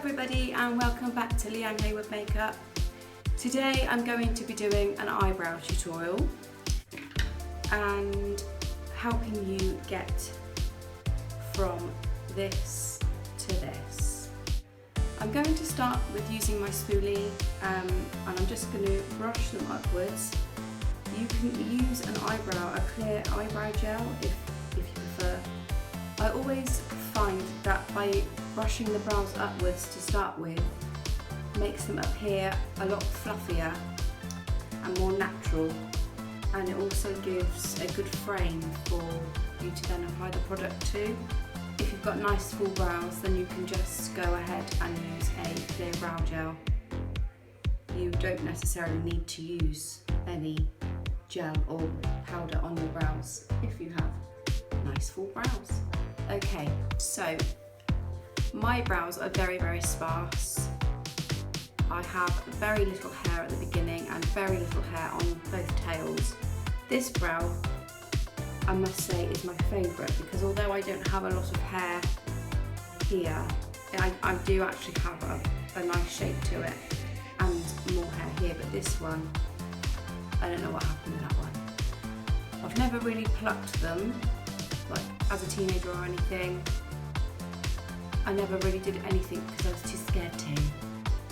everybody and welcome back to Leanne Heywood Makeup. Today I'm going to be doing an eyebrow tutorial and helping you get from this to this. I'm going to start with using my spoolie and I'm just going to brush them upwards. You can use an eyebrow, a clear eyebrow gel if you prefer. I always find that by brushing the brows upwards to start with makes them appear a lot fluffier and more natural, and it also gives a good frame for you to then apply the product to. If you've got nice full brows, then you can just go ahead and use a clear brow gel. You don't necessarily need to use any gel or powder on your brows if you have nice full brows. Okay, so my brows are very sparse. I have very little hair at the beginning and very little hair on both tails. This brow, I must say, is my favourite because although I don't have a lot of hair here, I do actually have a nice shape to it and more hair here, but this one, I don't know what happened with that one. I've never really plucked them, like as a teenager or anything. I never really did anything because I was too scared to,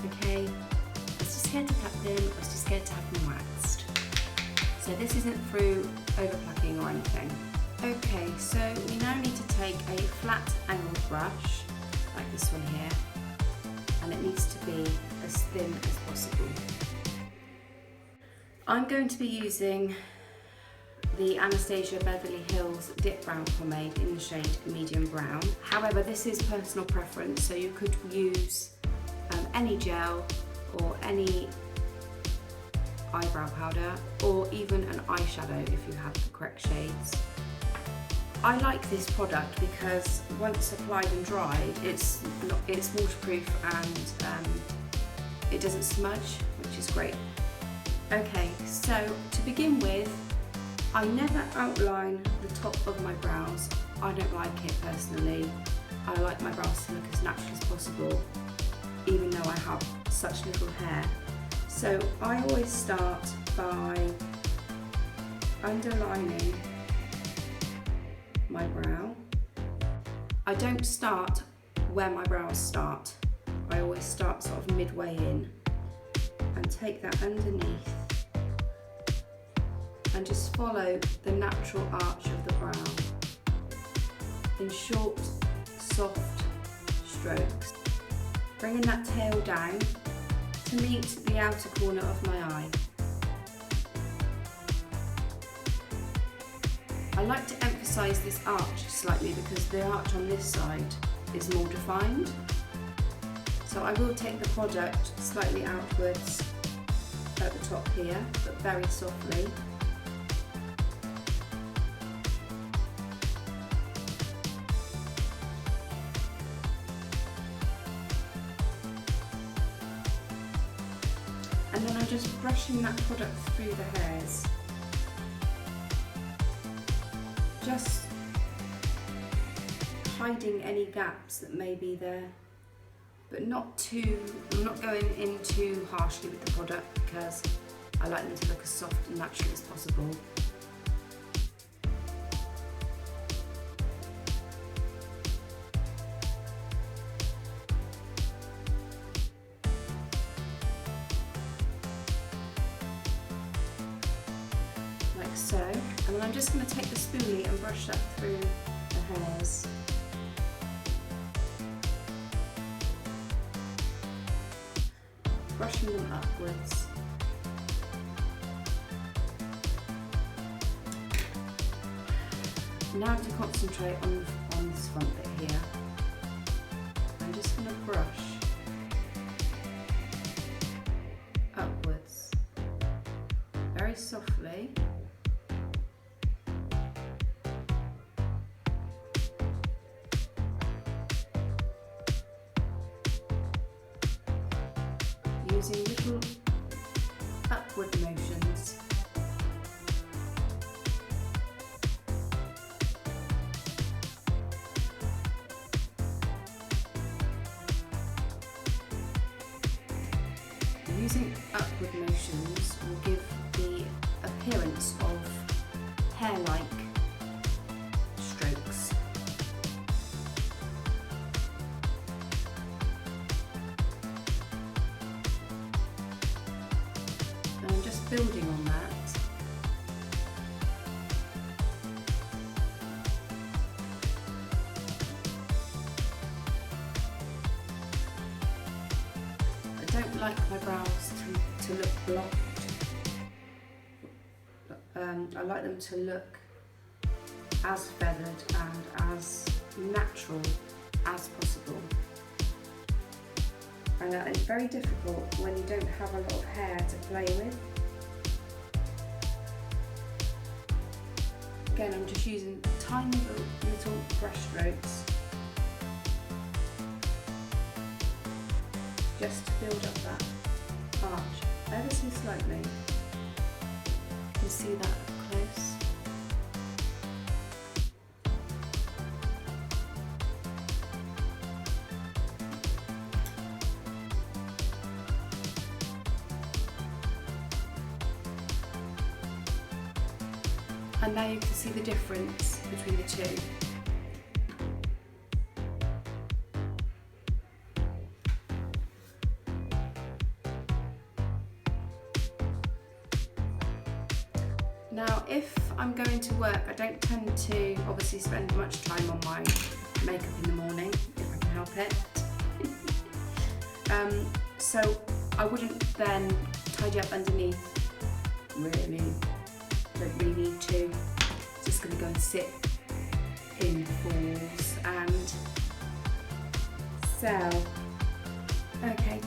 okay? I was too scared to pluck them, I was too scared to have them waxed. So this isn't through over plucking or anything. Okay, so we now need to take a flat angled brush, like this one here, and it needs to be as thin as possible. I'm going to be using the Anastasia Beverly Hills Dip Brow Pomade in the shade medium brown. However, this is personal preference, so you could use any gel or any eyebrow powder or even an eyeshadow if you have the correct shades. I like this product because once applied and dried, it's waterproof and it doesn't smudge, which is great. Okay, so to begin with, I never outline the top of my brows. I don't like it personally. I like my brows to look as natural as possible, even though I have such little hair. So I always start by underlining my brow. I don't start where my brows start. I always start sort of midway in and take that underneath and just follow the natural arch of the brow in short, soft strokes, bringing that tail down to meet the outer corner of my eye. I like to emphasise this arch slightly because the arch on this side is more defined. So I will take the product slightly outwards at the top here, but very softly. And then I'm just brushing that product through the hairs. Just hiding any gaps that may be there, but I'm not going in too harshly with the product because I like them to look as soft and natural as possible. Like so, and then I'm just going to take the spoolie and brush that through the hairs. Brushing them upwards. Now to concentrate on this front bit here, I'm just going to brush upwards very softly. Using little upward motions. using upward motions will give the appearance of hair-like strokes. And I'm just building on that. I don't like my brows to look blocked. I like them to look as feathered and as natural as possible. And that is very difficult when you don't have a lot of hair to play with. Again, I'm just using tiny little brush strokes just to build up that arch ever so slightly. You can see that up close. And now you can see the difference between the two. Now, if I'm going to work, I don't tend to obviously spend much time on my makeup in the morning, if I can help it. So I wouldn't then tidy up underneath, really. Don't really need to. It's just going to go and sit in the balls and sell. Okay,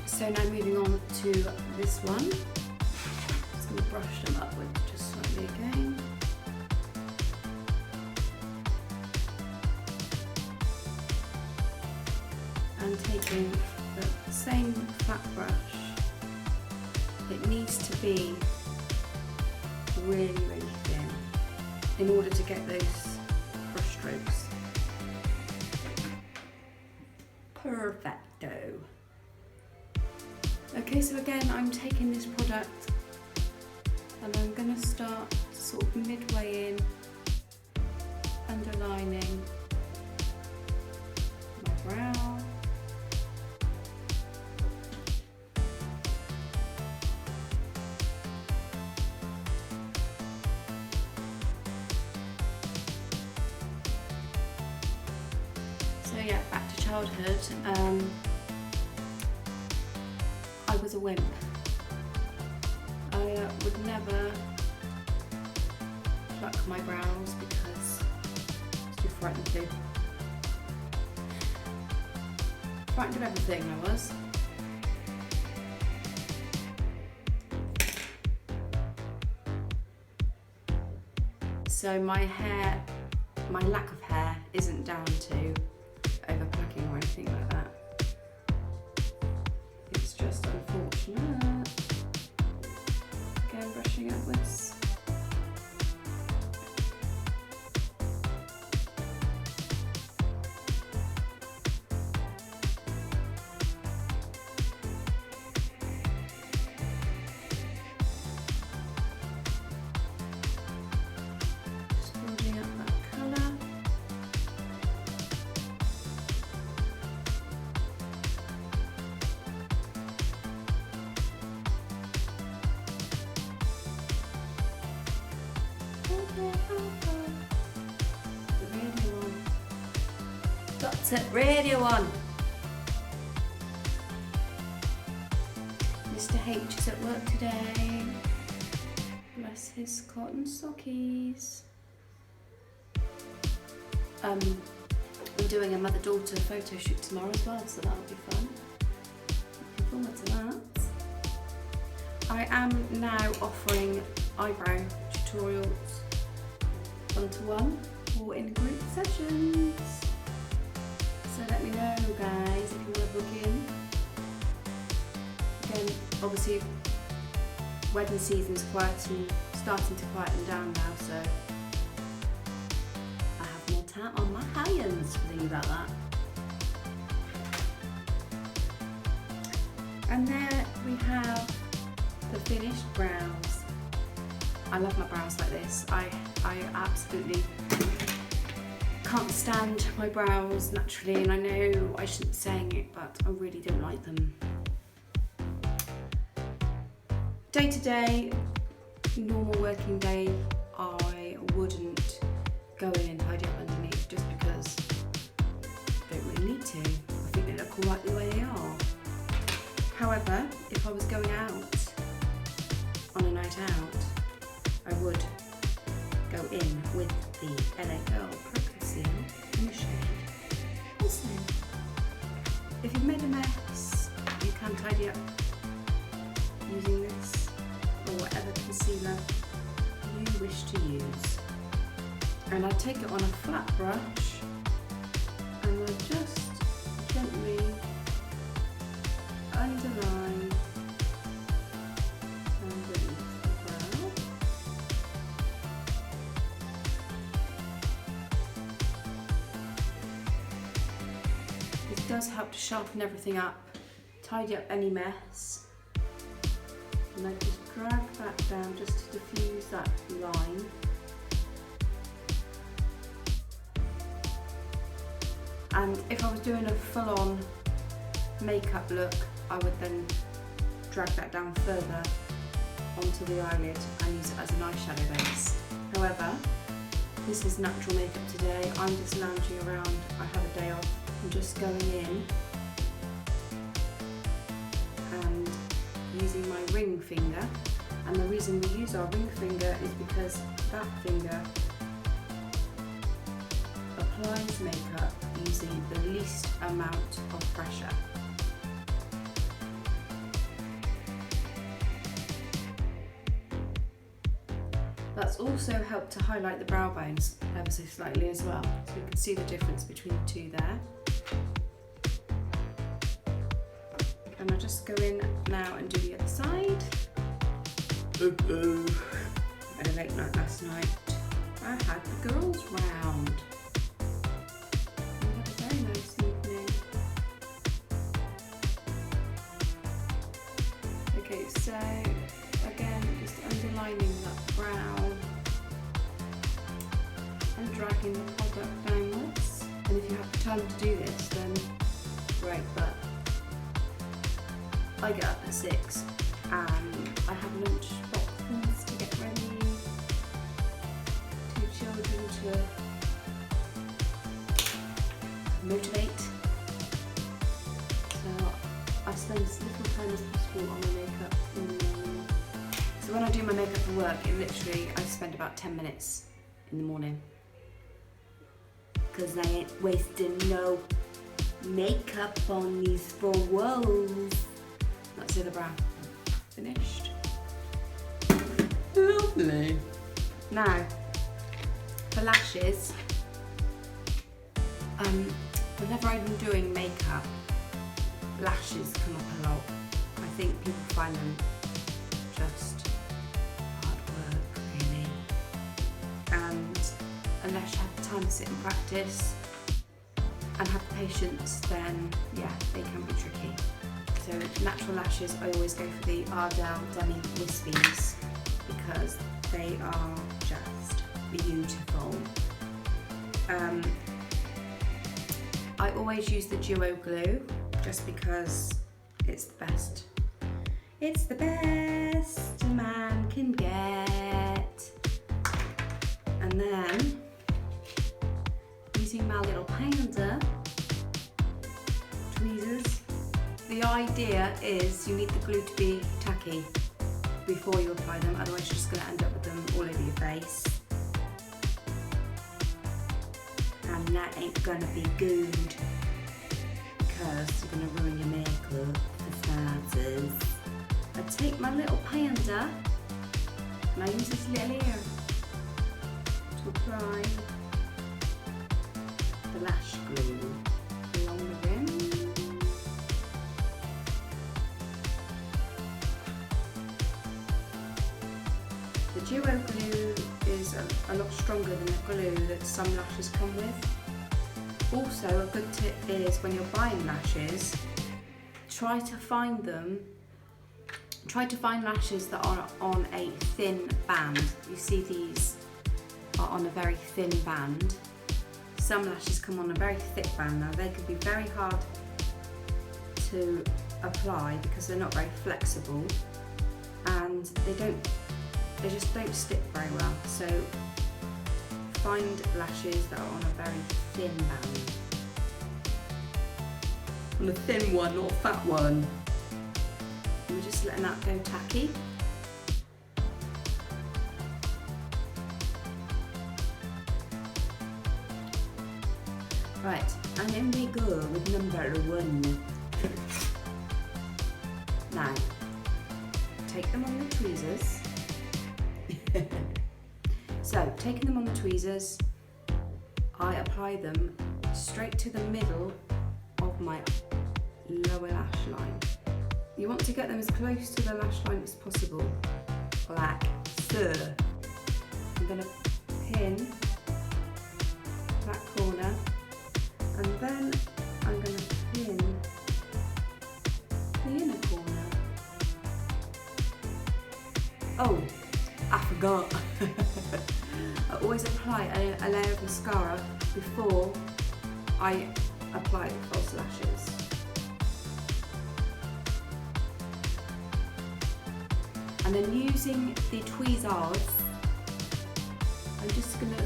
so now moving on to this one. Just going to brush them upwards just slightly again. And taking the same flat brush, it needs to be really, really thin in order to get those brush strokes. Perfecto. Okay, so again, I'm taking this product and I'm going to start sort of midway in, underlining my brow. So yeah, back to childhood. I was a wimp. I would never pluck my brows because I was too frightened to. Frightened of everything I was. So my hair, my lack of hair isn't down to over plucking or anything like that. It's just unfortunate. Again, brushing upwards. Just building up that colour. That's it, radio on. Mr. H is at work today. Bless his cotton sockies. I'm doing a mother-daughter photo shoot tomorrow as well, so that'll be fun. Looking forward to that. I am now offering eyebrow tutorials one-to-one or in group sessions. So let me know, guys, if you want to book in. Again, obviously, wedding season's starting to quieten down now, so I have more time on my hands to think about that. And there we have the finished brows. I love my brows like this. I absolutely can't stand my brows naturally, and I know I shouldn't be saying it, but I really don't like them. Day to day, normal working day, I wouldn't go in and tidy up underneath just because I don't really need to. I think they look alright the way they are. However, if I was going out on a night out, I would go in with the LA Girl Pro Conceal in the shade. Also, if you've made a mess, you can tidy up using this or whatever concealer you wish to use. And I take it on a flat brush and I just gently underline underneath the brow. This does help to sharpen everything up, tidy up any mess. And I just drag that down just to diffuse that line. And if I was doing a full-on makeup look, I would then drag that down further onto the eyelid and use it as an eyeshadow base. However, this is natural makeup today. I'm just lounging around. I have a day off. I'm just going in and using my ring finger. And the reason we use our ring finger is because that finger applies makeup using the least amount of pressure. That's also helped to highlight the brow bones ever so slightly as well, so you can see the difference between the two there. And I'll just go in now and do the other side. I had a late night last night. I had the girls round. We had a very nice evening. Okay, so again, just underlining that brow and dragging the product downwards. And if you have the time to do this, then great, but I get up at 6 and I have lunch boxes to get ready, 2 children to motivate. So I spend as little time as possible on my makeup in the morning. So when I do my makeup for work, I spend about 10 minutes in the morning. Because I ain't wasting no makeup on these 4 walls. That's the other brow. Finished. Lovely. Now, for lashes, whenever I'm doing makeup, lashes come up a lot. I think people find them just hard work, really. And unless you have the time to sit and practice and have the patience, then yeah, they can be tricky. So natural lashes, I always go for the Ardell Demi Wispies because they are just beautiful. I always use the duo glue just because it's the best. It's the best a man can get. And then using my little panda tweezers. The idea is you need the glue to be tacky before you apply them, otherwise you're just going to end up with them all over your face. And that ain't going to be good because you're going to ruin your makeup for starters. I take my little panda and I use this little ear to apply the lash glue along the rim. The duo glue is a lot stronger than the glue that some lashes come with. Also, a good tip is when you're buying lashes, try to find them try to find lashes that are on a thin band. You see these are on a very thin band. Some lashes come on a very thick band. Now they can be very hard to apply because they're not very flexible, and they just don't stick very well. So find lashes that are on a very thin band. On a thin one, not a fat one. And we're just letting that go tacky. Right, and then we go with number 1. Now, take them on the tweezers. So, taking them on the tweezers, I apply them straight to the middle of my lower lash line. You want to get them as close to the lash line as possible, like so. I'm going to pin that corner, and then I'm going to pin the inner corner. Oh, I forgot. I always apply a layer of mascara before I apply the false lashes. And then using the tweezers, I'm just going to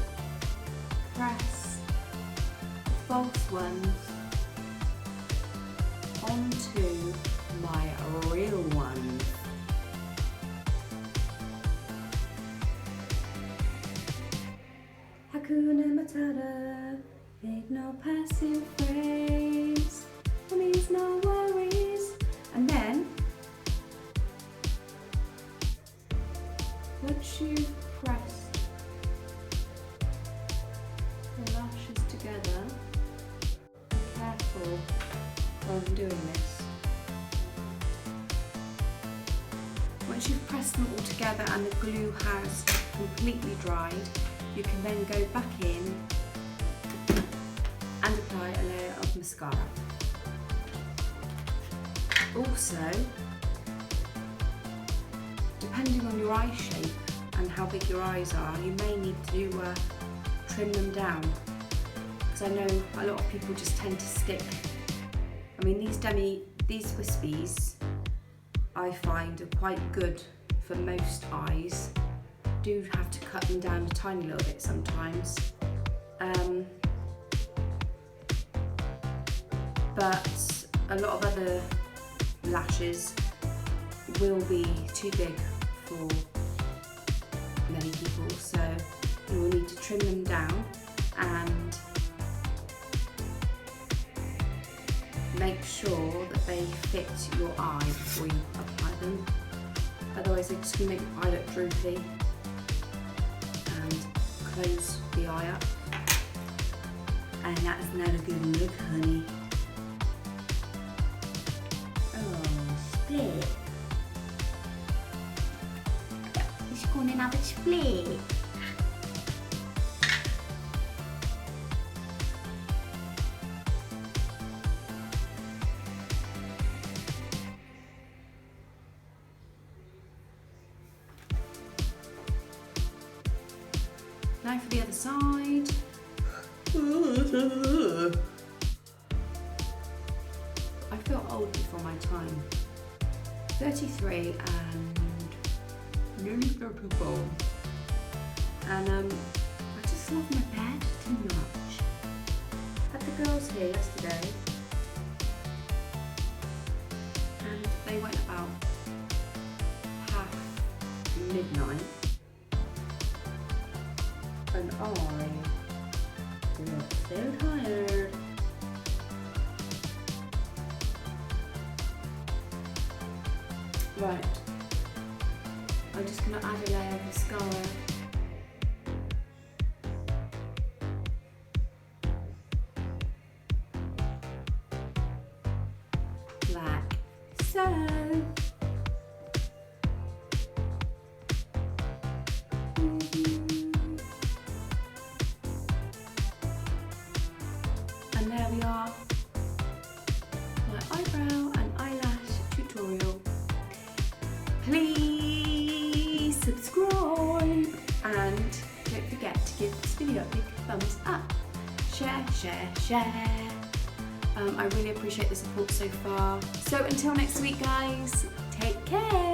press the false ones onto my real ones. Hakuna Matata, ain't no passive phrase, it means no worries. And then, once you've pressed the lashes together, be careful while I'm doing this. Once you've pressed them all together and the glue has completely dried, you can then go back in and apply a layer of mascara. Also, depending on your eye shape and how big your eyes are, you may need to trim them down, because I know a lot of people just tend to stick. I mean, these wispies I find are quite good for most eyes. Do have to cut them down a tiny little bit sometimes, but a lot of other lashes will be too big for many people, so you will need to trim them down and make sure that they fit your eye before you apply them. Otherwise they're just going to make your eye look droopy and close the eye up, and that's not a good look, honey. Oh, split. It's going to have a split. Now for the other side. I feel old before my time. 33 and nearly 34. And I just love my bed too much. Had the girls here yesterday, and they went about midnight. And I look so tired. Right, I'm just going to add a layer of mascara. Like so. And there we are, my eyebrow and eyelash tutorial. subscribe, and don't forget to give this video a big thumbs up. Share, share, share. I really appreciate the support so far. So until next week guys, take care.